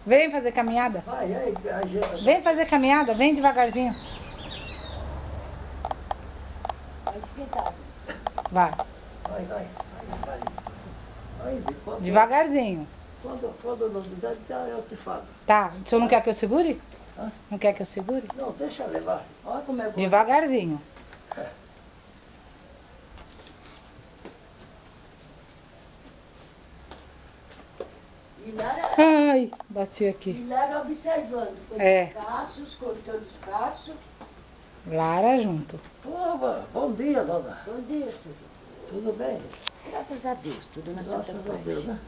Vem fazer caminhada. Vem fazer caminhada, vem devagarzinho. Vai. Devagarzinho. Quando não quiser, eu te falo. Tá, o senhor não quer que eu segure? Não quer que eu segure? Não, deixa levar. Olha como é bom. Devagarzinho. E Lara, Ai, bati aqui. e Lara observando. É. Os braços, cortando os braços. Lara junto. Bom dia, dona. Bom dia, senhor. Tudo bem? Graças a Deus, tudo na Graças Santa a Paz. Deus, né?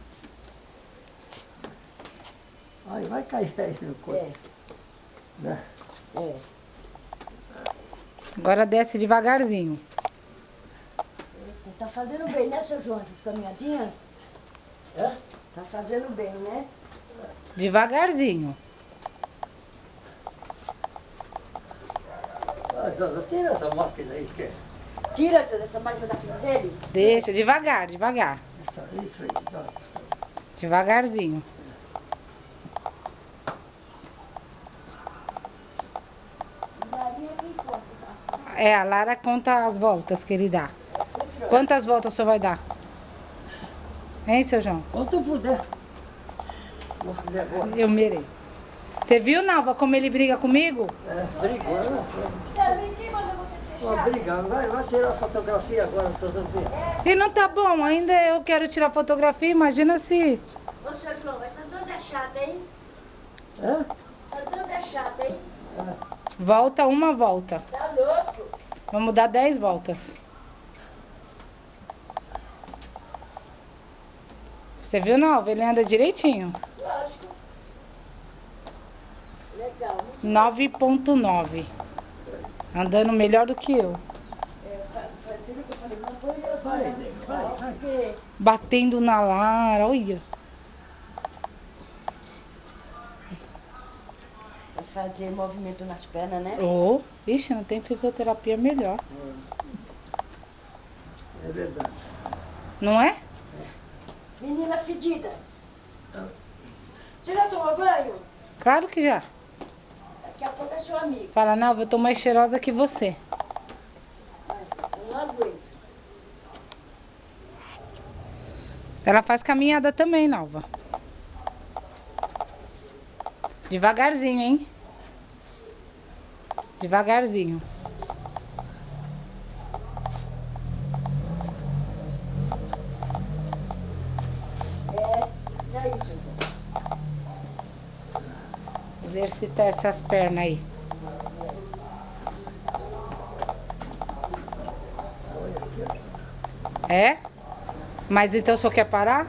Aí vai cair aí no corpo. Né? É. Agora desce devagarzinho. Tá fazendo bem, né, seu João, essas caminhadinhas? É? Tá fazendo bem, né? Devagarzinho. Dona, tira essa máquina aí, que Tira essa máquina da frente dele. Deixa, devagar, devagar. isso aí, dona. Devagarzinho. Maria quem conta? É, a Lara conta as voltas que ele dá. Quantas voltas o senhor vai dar? Hein, seu João? Quanto puder. Não puder agora. Eu mereço. Você viu, Nalva, como ele briga comigo? Brigou, né? Quem manda você Ó, brigando. Vai tirar a fotografia agora, todo dia. E não tá bom, ainda eu quero tirar fotografia, imagina se... Ô, seu João, essa dona é chata, hein? É? Essa dona é chata, hein? Volta uma volta. Tá louco? Vamos dar 10 voltas. Você viu, Nalva? Ele anda direitinho. Lógico. Legal. 9.9. Andando melhor do que eu. Fazendo o que eu falei, não foi eu. Vai. Porque Batendo na Lara, olha. vai fazer movimento nas pernas, né? Oh, ixi, não tem fisioterapia melhor. É verdade. Não é? Menina fedida. Você já tomou banho? Claro que já. Daqui a pouco é seu amigo. Fala, Nalva, eu tô mais cheirosa que você. Eu não aguento. Ela faz caminhada também, Nalva. Devagarzinho, hein? Devagarzinho. É isso. Exercitar essas pernas aí. É? Mas então o senhor quer parar?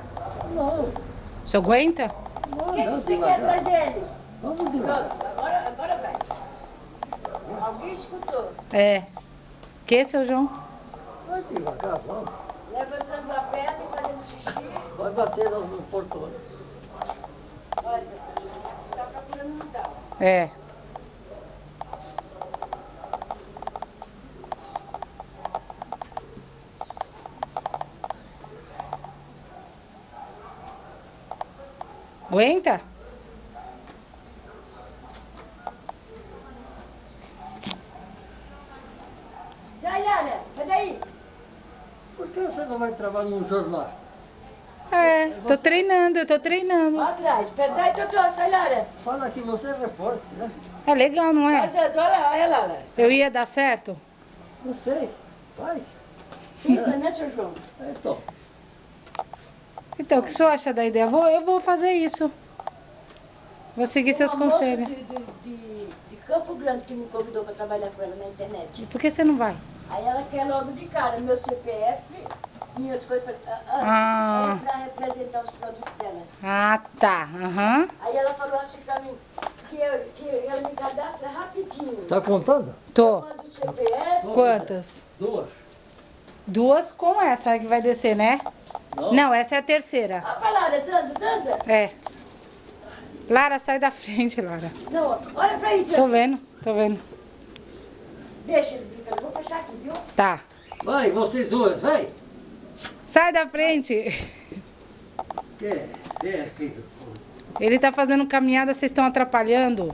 Não, O senhor aguenta? O que não, você quer atrás devagar. dele? Vamos devagar. Pronto, agora vai. Alguém escutou? É. Que, seu João? Vai devagar, vamos. Levantando a perna e fazendo xixi. Vai bater no portão. Olha, tá procurando um tal. É. Aguenta? Daiane, cadê aí? Por que você não vai trabalhar num jornal? É, tô treinando, eu tô treinando. Lá atrás, peraí, doutor, sai, Lara. Fala que você é repórter, né? É legal, não Meu é? Deus, olha lá, Lara. Eu ia dar certo? Não sei. Vai. Fica, né, seu João? Então, Então, o que o senhor acha da ideia? Eu vou fazer isso. Vou seguir seus Uma moça conselhos. de Campo Grande que me convidou para trabalhar com ela na internet. E por que você não vai? Aí ela quer logo de cara meu CPF, minhas coisas Ah. para representar os produtos dela. Ah, tá. Aham. Aí ela falou assim para mim que eu me cadastra rapidinho. tá contando? Tô. Manda o CPF. Quantas? 2. 2 com essa que vai descer, né? Não, essa é a terceira. Ah, vai lá, Sandra. É. Lara, sai da frente, Lara. Não, olha pra isso. Tô vendo, tô vendo. Deixa eles brincando, vou fechar aqui, viu? Tá. Vai, vocês duas, vai. Sai da frente. Vem aqui. Ele tá fazendo caminhada, vocês estão atrapalhando.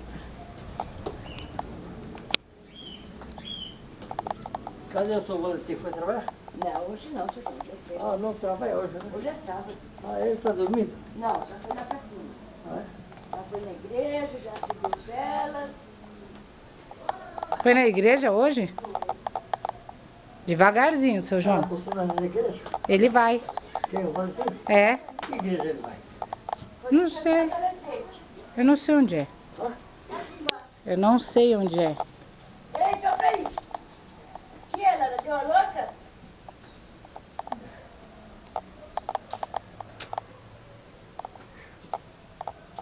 Cadê o seu Valentim? Foi trabalhar? Não, hoje não, você tem que Ah, não trabalha hoje, né? Hoje é sábado. Ah, ele tá dormindo? Não, já foi lá pra cima. Ah, é? Já foi na igreja, já seguiu velas. Foi na igreja hoje? Devagarzinho, seu Ah, João. costuma na igreja? Ele vai. Quem, o Valentim? É. Que igreja ele vai? Não sei. Eu não sei onde é. Hã? Eu não sei onde é. Ei, toca aí. Que ela deu a louca?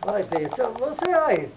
Vai, Pedro. Você vai.